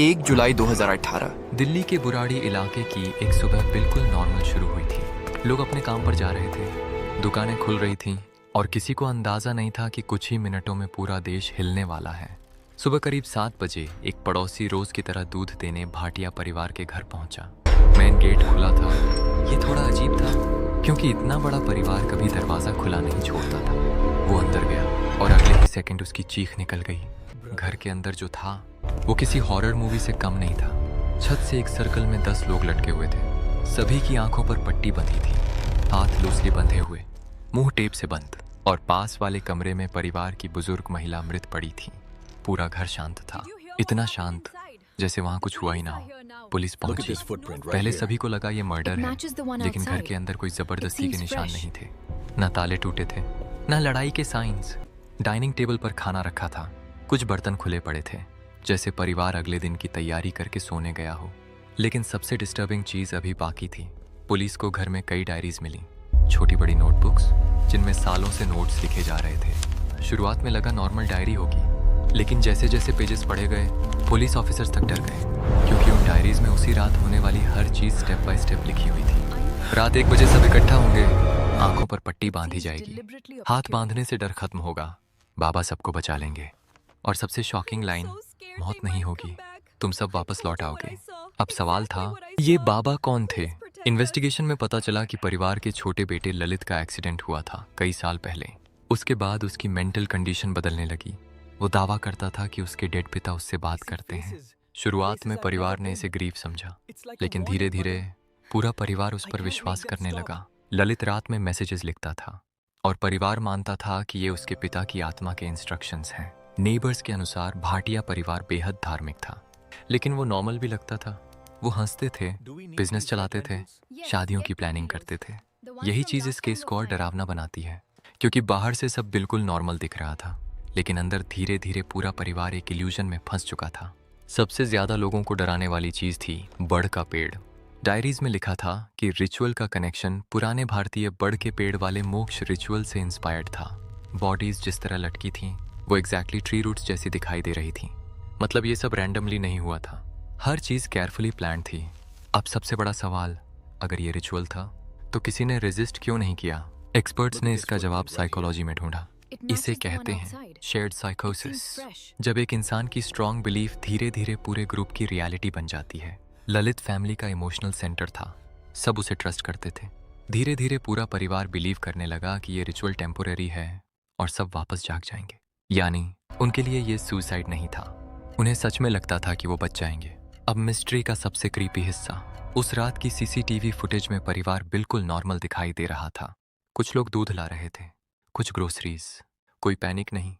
1 जुलाई 2018। दिल्ली के बुराड़ी इलाके की एक सुबह बिल्कुल नॉर्मल शुरू हुई थी। लोग अपने काम पर जा रहे थे, दुकानें खुल रही थीं और किसी को अंदाजा नहीं था कि कुछ ही मिनटों में पूरा देश हिलने वाला है। सुबह करीब 7 बजे एक पड़ोसी रोज की तरह दूध देने भाटिया परिवार के घर पहुंचा। मेन गेट खुला था। ये थोड़ा अजीब था क्योंकि इतना बड़ा परिवार कभी दरवाजा खुला नहीं छोड़ता था। वो अंदर गया और अगले ही सेकंड उसकी चीख निकल गई। घर के अंदर जो था वो किसी हॉरर मूवी से कम नहीं था। छत से एक सर्कल में 10 लोग लटके हुए थे। सभी की आंखों पर पट्टी बंधी थी, हाथ लूसली बंधे हुए, मुंह टेप से बंद। और पास वाले कमरे में परिवार की बुजुर्ग महिला मृत पड़ी थी। पूरा घर शांत था, इतना शांत जैसे वहां कुछ हुआ ही ना हो। पुलिस पहुंची। पहले सभी को लगा ये मर्डर है, लेकिन घर के अंदर कोई जबरदस्ती के निशान नहीं थे। न ताले टूटे थे, न लड़ाई के साइंस। डाइनिंग टेबल पर खाना रखा था, कुछ बर्तन खुले पड़े थे, जैसे परिवार अगले दिन की तैयारी करके सोने गया हो। लेकिन सबसे डिस्टर्बिंग चीज अभी बाकी थी। पुलिस को घर में कई डायरीज मिली, छोटी बड़ी नोटबुक्स जिनमें सालों से नोट्स लिखे जा रहे थे। शुरुआत में लगा नॉर्मल डायरी होगी, लेकिन जैसे जैसे पेजेस पढ़े गए पुलिस ऑफिसर्स तक डर गए, क्योंकि उन डायरीज में उसी रात होने वाली हर चीज स्टेप बाय स्टेप लिखी हुई थी। रात 1 बजे सब इकट्ठा होंगे, आंखों पर पट्टी बांधी जाएगी, हाथ बांधने से डर खत्म होगा, बाबा सबको बचा लेंगे। और सबसे शॉकिंग लाइन, मौत नहीं होगी, तुम सब वापस लौट आओगे। अब सवाल था, ये बाबा कौन थे? इन्वेस्टिगेशन में पता चला कि परिवार के छोटे बेटे ललित का एक्सीडेंट हुआ था कई साल पहले। उसके बाद उसकी मेंटल कंडीशन बदलने लगी। वो दावा करता था कि उसके डेड पिता उससे बात करते हैं। शुरुआत में परिवार ने इसे ग्रीफ समझा, लेकिन धीरे धीरे पूरा परिवार उस पर विश्वास करने लगा। ललित रात में मैसेजेस लिखता था और परिवार मानता था कि ये उसके पिता की आत्मा के इंस्ट्रक्शंस हैं। नेबर्स के अनुसार भाटिया परिवार बेहद धार्मिक था, लेकिन वो नॉर्मल भी लगता था। वो हंसते थे, बिजनेस चलाते थे, शादियों की प्लानिंग करते थे। यही चीज इस केस को और डरावना बनाती है, क्योंकि बाहर से सब बिल्कुल नॉर्मल दिख रहा था, लेकिन अंदर धीरे धीरे पूरा परिवार एक इल्यूजन में फंस चुका था। सबसे ज्यादा लोगों को डराने वाली चीज थी बड़ का पेड़। डायरीज में लिखा था कि रिचुअल का कनेक्शन पुराने भारतीय बड़ के पेड़ वाले मोक्ष रिचुअल से इंस्पायर्ड था। बॉडीज जिस तरह लटकी थीं वो एग्जैक्टली ट्री रूट्स जैसी दिखाई दे रही थी। मतलब ये सब रैंडमली नहीं हुआ था, हर चीज केयरफुली प्लान थी। अब सबसे बड़ा सवाल, अगर ये रिचुअल था तो किसी ने रेजिस्ट क्यों नहीं किया? एक्सपर्ट्स ने इसका जवाब साइकोलॉजी में ढूंढा। इसे कहते हैं शेयर्ड साइकोसिस, जब एक इंसान की स्ट्रॉन्ग बिलीफ धीरे धीरे पूरे ग्रुप की रियलिटी बन जाती है। ललित फैमिली का इमोशनल सेंटर था, सब उसे ट्रस्ट करते थे। धीरे धीरे पूरा परिवार बिलीव करने लगा कि ये रिचुअल टेम्पोररी है और सब वापस जाग जाएंगे। यानी उनके लिए ये सुसाइड नहीं था, उन्हें सच में लगता था कि वो बच जाएंगे। अब मिस्ट्री का सबसे क्रीपी हिस्सा, उस रात की सीसीटीवी फुटेज में परिवार बिल्कुल नॉर्मल दिखाई दे रहा था। कुछ लोग दूध ला रहे थे, कुछ ग्रोसरीज। कोई पैनिक नहीं,